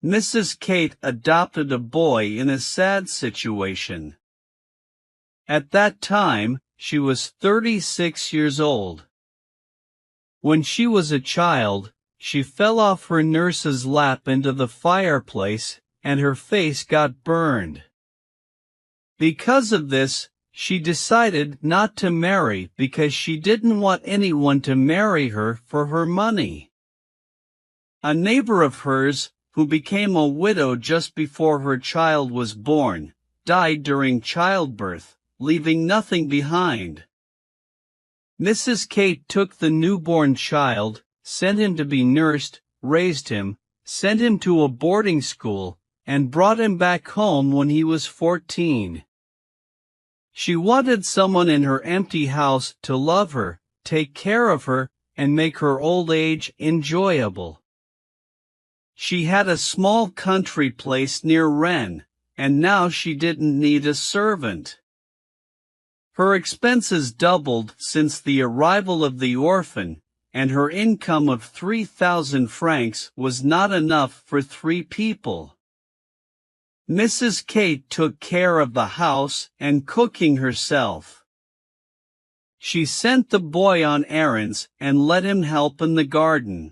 Mrs. Kate adopted a boy in a sad situation. At that time, she was 36 years old. When she was a child, she fell off her nurse's lap into the fireplace, and her face got burned. Because of this, she decided not to marry because she didn't want anyone to marry her for her money. A neighbor of hers, who became a widow just before her child was born, died during childbirth, leaving nothing behind. Mrs. Kate took the newborn child, sent him to be nursed, raised him, sent him to a boarding school, and brought him back home when he was 14. She wanted someone in her empty house to love her, take care of her, and make her old age enjoyable. She had a small country place near Rennes, and now she didn't need a servant. Her expenses doubled since the arrival of the orphan, and her income of 3,000 francs was not enough for 3 people. Mrs. Kate took care of the house and cooking herself. She sent the boy on errands and let him help in the garden.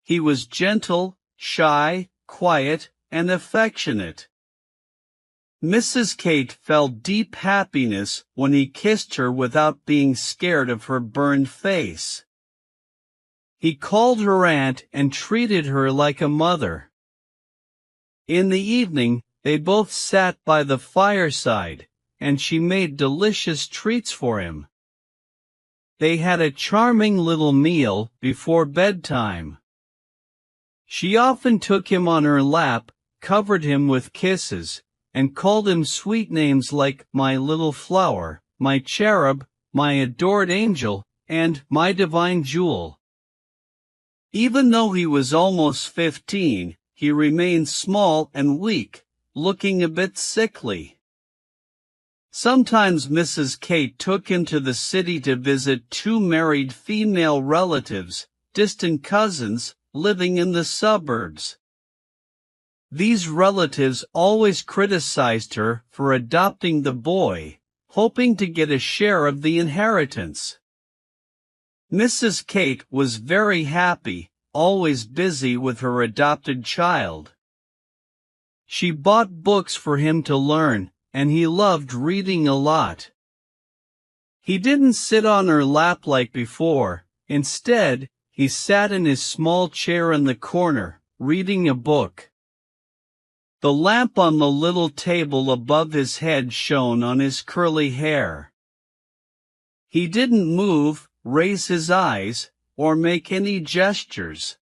He was gentle, shy, quiet, and affectionate. Mrs. Kate felt deep happiness when he kissed her without being scared of her burned face. He called her aunt and treated her like a mother. In the evening, they both sat by the fireside, and she made delicious treats for him. They had a charming little meal before bedtime. She often took him on her lap, covered him with kisses, and called him sweet names like my little flower, my cherub, my adored angel, and my divine jewel. Even though he was almost 15, he remained small and weak, looking a bit sickly. Sometimes Mrs. Kate took him to the city to visit 2 married female relatives, distant cousins, living in the suburbs. These relatives always criticized her for adopting the boy, hoping to get a share of the inheritance. Mrs. Kate was very happy, always busy with her adopted child. She bought books for him to learn, and he loved reading a lot. He didn't sit on her lap like before. Instead, he sat in his small chair in the corner, reading a book. The lamp on the little table above his head shone on his curly hair. He didn't move, raise his eyes, or make any gestures.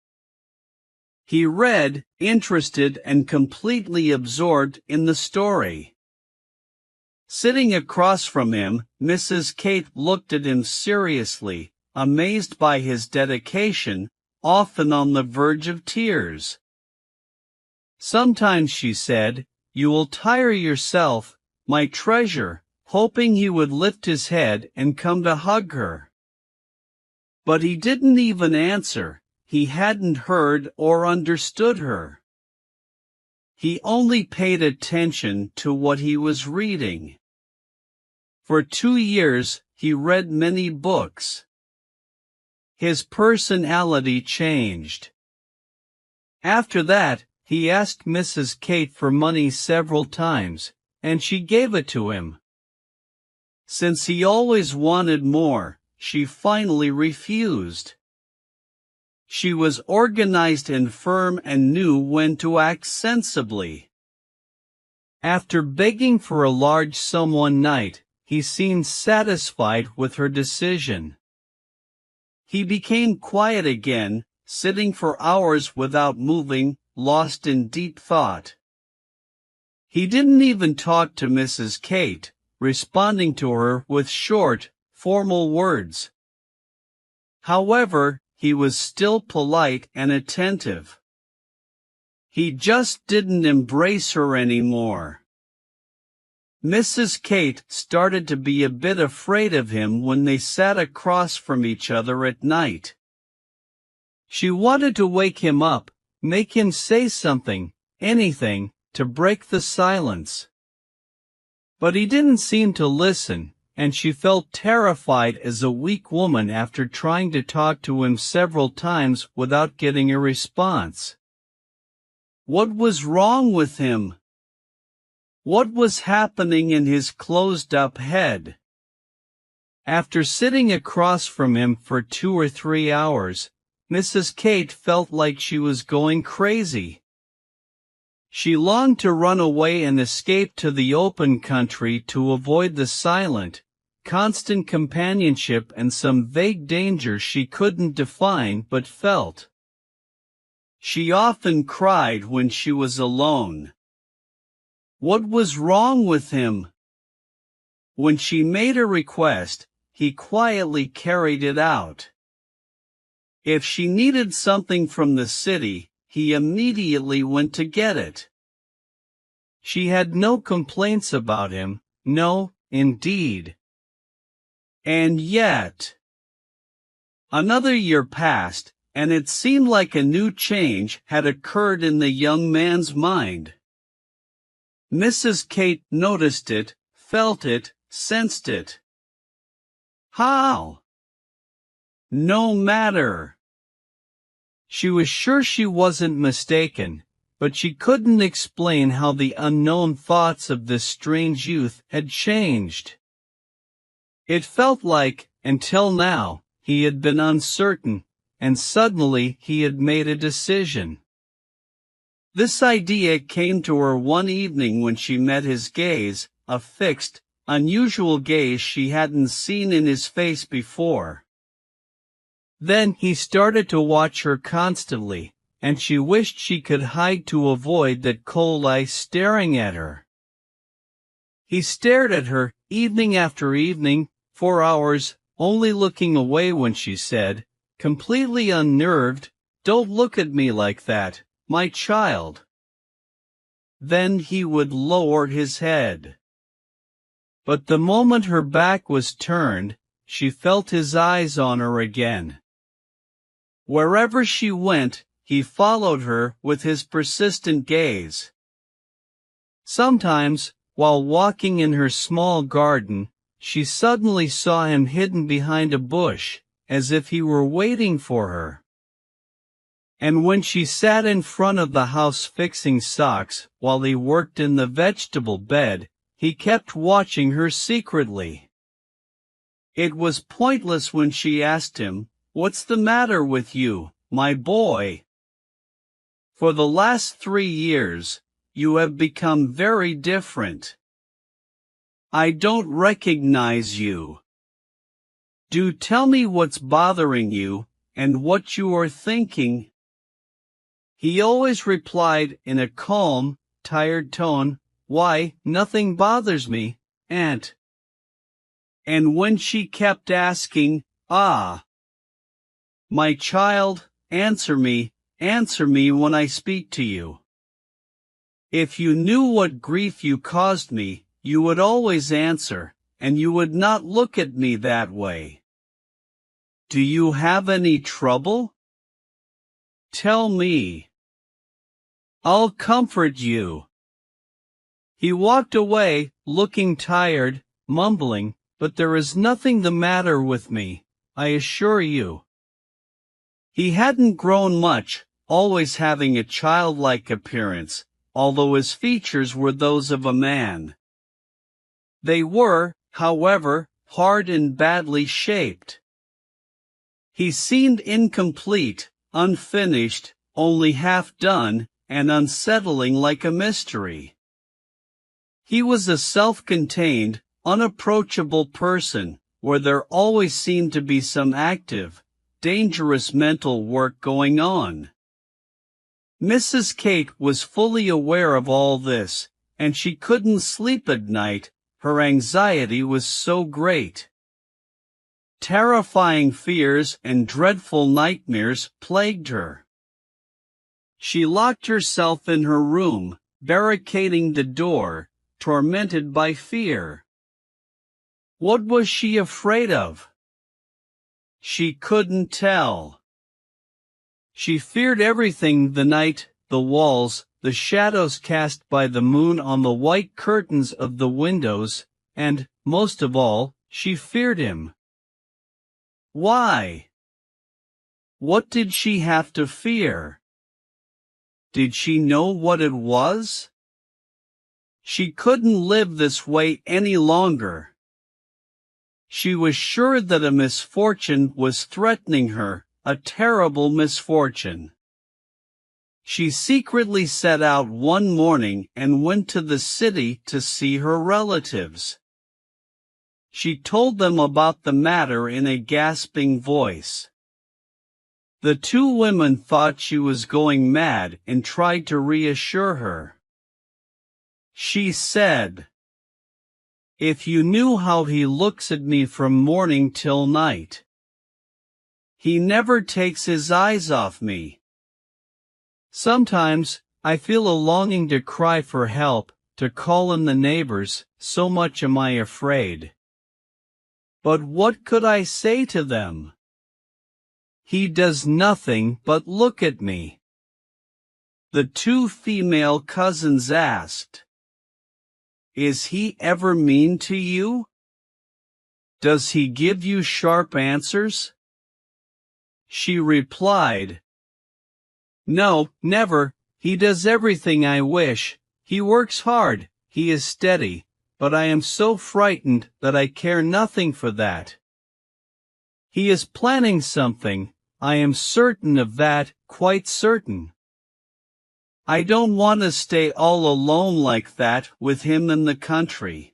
He read, interested and completely absorbed in the story. Sitting across from him, Mrs. Kate looked at him seriously, amazed by his dedication, often on the verge of tears. Sometimes she said, "You will tire yourself, my treasure," hoping he would lift his head and come to hug her. But he didn't even answer. He hadn't heard or understood her. He only paid attention to what he was reading. For 2 years, he read many books. His personality changed. After that, he asked Mrs. Kate for money several times, and she gave it to him. Since he always wanted more, she finally refused. She was organized and firm and knew when to act sensibly. After begging for a large sum one night, he seemed satisfied with her decision. He became quiet again, sitting for hours without moving, lost in deep thought. He didn't even talk to Mrs. Kate, responding to her with short, formal words. However, he was still polite and attentive. He just didn't embrace her anymore. Mrs. Kate started to be a bit afraid of him when they sat across from each other at night. She wanted to wake him up, make him say something, anything, to break the silence. But he didn't seem to listen, and she felt terrified as a weak woman after trying to talk to him several times without getting a response. What was wrong with him? What was happening in his closed-up head? After sitting across from him for 2 or 3 hours, Mrs. Kate felt like she was going crazy. She longed to run away and escape to the open country to avoid the silent, constant companionship and some vague danger she couldn't define but felt. She often cried when she was alone. What was wrong with him? When she made a request, he quietly carried it out. If she needed something from the city, he immediately went to get it. She had no complaints about him, no, indeed. And yet, another year passed, and it seemed like a new change had occurred in the young man's mind. Mrs. Kate noticed it, felt it, sensed it. How? No matter. She was sure she wasn't mistaken, but she couldn't explain how the unknown thoughts of this strange youth had changed. It felt like, until now, he had been uncertain, and suddenly he had made a decision. This idea came to her one evening when she met his gaze, a fixed, unusual gaze she hadn't seen in his face before. Then he started to watch her constantly, and she wished she could hide to avoid that cold eye staring at her. He stared at her, evening after evening, for hours, only looking away when she said, completely unnerved, "Don't look at me like that, my child." Then he would lower his head. But the moment her back was turned, she felt his eyes on her again. Wherever she went, he followed her with his persistent gaze. Sometimes, while walking in her small garden, she suddenly saw him hidden behind a bush, as if he were waiting for her. And when she sat in front of the house fixing socks while he worked in the vegetable bed, he kept watching her secretly. It was pointless when she asked him, "What's the matter with you, my boy? For the last 3 years, you have become very different. I don't recognize you. Do tell me what's bothering you, and what you are thinking." He always replied in a calm, tired tone, "Why, nothing bothers me, Aunt." And when she kept asking, "Ah, my child, answer me when I speak to you. If you knew what grief you caused me, you would always answer, and you would not look at me that way. Do you have any trouble? Tell me. I'll comfort you." He walked away, looking tired, mumbling, "But there is nothing the matter with me, I assure you." He hadn't grown much, always having a childlike appearance, although his features were those of a man. They were, however, hard and badly shaped. He seemed incomplete, unfinished, only half done, and unsettling like a mystery. He was a self-contained, unapproachable person, where there always seemed to be some active, dangerous mental work going on. Mrs. Kate was fully aware of all this, and she couldn't sleep at night, her anxiety was so great. Terrifying fears and dreadful nightmares plagued her. She locked herself in her room, barricading the door, tormented by fear. What was she afraid of? She couldn't tell. She feared everything: the night, the walls, the shadows cast by the moon on the white curtains of the windows, and, most of all, she feared him. Why? What did she have to fear? Did she know what it was? She couldn't live this way any longer. She was sure that a misfortune was threatening her, a terrible misfortune. She secretly set out one morning and went to the city to see her relatives. She told them about the matter in a gasping voice. The two women thought she was going mad and tried to reassure her. She said, "If you knew how he looks at me from morning till night. He never takes his eyes off me. Sometimes, I feel a longing to cry for help, to call in the neighbors, so much am I afraid. But what could I say to them? He does nothing but look at me." The two female cousins asked, "Is he ever mean to you? Does he give you sharp answers?" She replied, "No, never. He does everything I wish. He works hard, he is steady, but I am so frightened that I care nothing for that. He is planning something, I am certain of that, quite certain. I don't want to stay all alone like that with him in the country."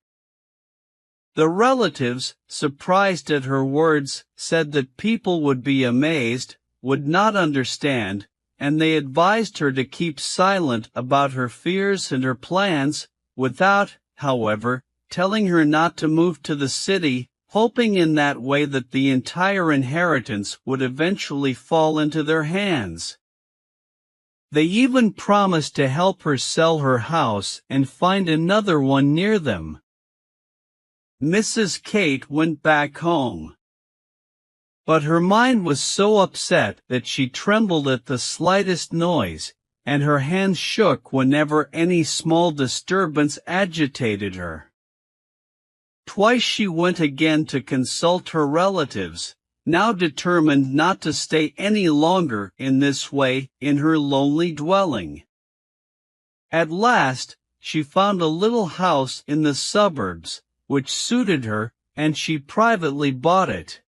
The relatives, surprised at her words, said that people would be amazed, would not understand, and they advised her to keep silent about her fears and her plans, without, however, telling her not to move to the city, hoping in that way that the entire inheritance would eventually fall into their hands. They even promised to help her sell her house and find another one near them. Mrs. Kate went back home. But her mind was so upset that she trembled at the slightest noise, and her hands shook whenever any small disturbance agitated her. Twice she went again to consult her relatives, now determined not to stay any longer in this way in her lonely dwelling. At last, she found a little house in the suburbs, which suited her, and she privately bought it.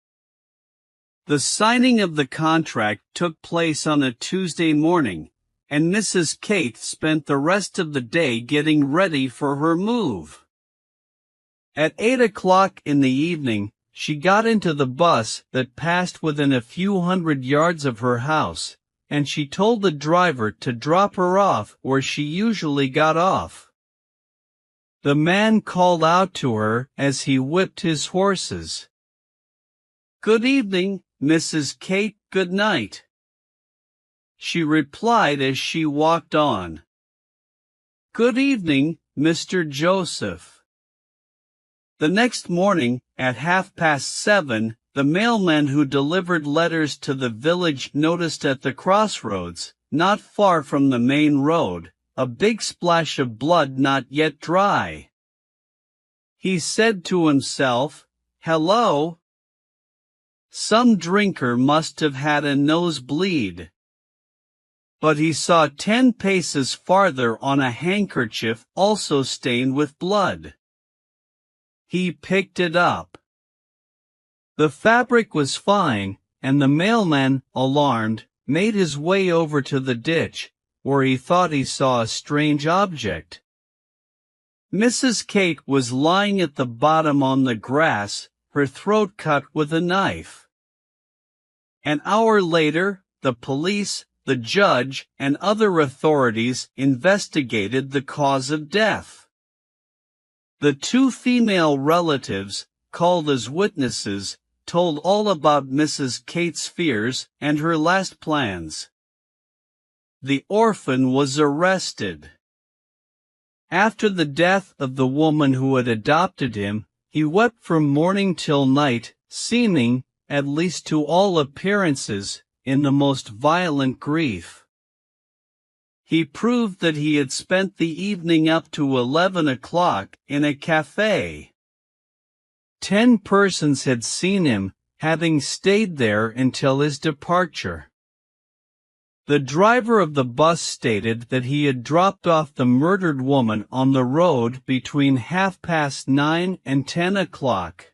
The signing of the contract took place on a Tuesday morning, and Mrs. Kate spent the rest of the day getting ready for her move. At 8 o'clock in the evening, she got into the bus that passed within a few hundred yards of her house, and she told the driver to drop her off where she usually got off. The man called out to her as he whipped his horses, "Good evening, Mrs. Kate, good night." She replied as she walked on, "Good evening, Mr. Joseph." The next morning, at 7:30, the mailman who delivered letters to the village noticed at the crossroads, not far from the main road, a big splash of blood not yet dry. He said to himself, "Hello! Some drinker must have had a nosebleed." But he saw 10 paces farther on a handkerchief also stained with blood. He picked it up. The fabric was fine, and the mailman, alarmed, made his way over to the ditch, where he thought he saw a strange object. Mrs. Kate was lying at the bottom on the grass, her throat cut with a knife. An hour later, the police, the judge, and other authorities investigated the cause of death. The two female relatives, called as witnesses, told all about Mrs. Kate's fears and her last plans. The orphan was arrested. After the death of the woman who had adopted him, he wept from morning till night, seeming, at least to all appearances, in the most violent grief. He proved that he had spent the evening up to 11 o'clock in a cafe. 10 persons had seen him, having stayed there until his departure. The driver of the bus stated that he had dropped off the murdered woman on the road between 9:30 and 10 o'clock.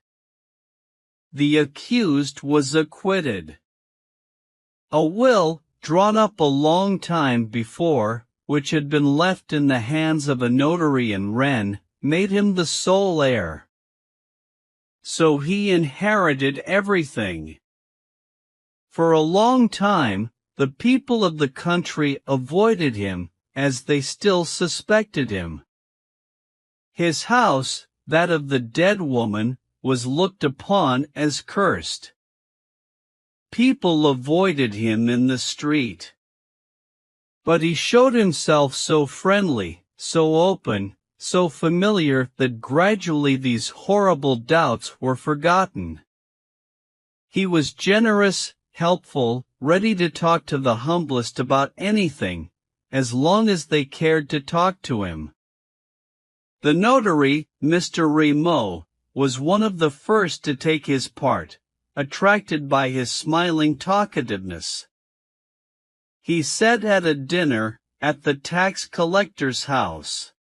The accused was acquitted. A will, drawn up a long time before, which had been left in the hands of a notary in Rennes, made him the sole heir. So he inherited everything. For a long time, the people of the country avoided him, as they still suspected him. His house, that of the dead woman, was looked upon as cursed. People avoided him in the street. But he showed himself so friendly, so open, so familiar that gradually these horrible doubts were forgotten. He was generous, helpful, ready to talk to the humblest about anything, as long as they cared to talk to him. The notary, Mr. Rimeau, was one of the first to take his part, attracted by his smiling talkativeness. He said at a dinner, at the tax collector's house,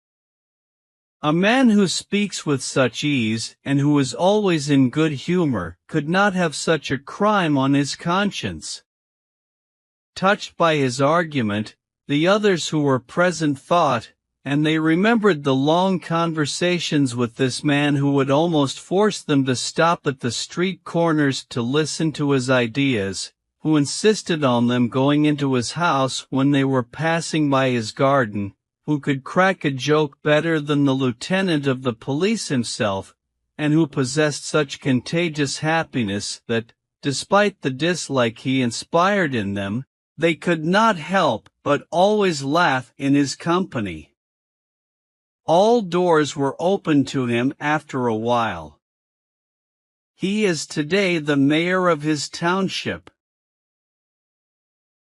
"A man who speaks with such ease and who is always in good humor could not have such a crime on his conscience." Touched by his argument, the others who were present thought, and they remembered the long conversations with this man who would almost force them to stop at the street corners to listen to his ideas, who insisted on them going into his house when they were passing by his garden, who could crack a joke better than the lieutenant of the police himself, and who possessed such contagious happiness that, despite the dislike he inspired in them, they could not help but always laugh in his company. All doors were open to him after a while. He is today the mayor of his township.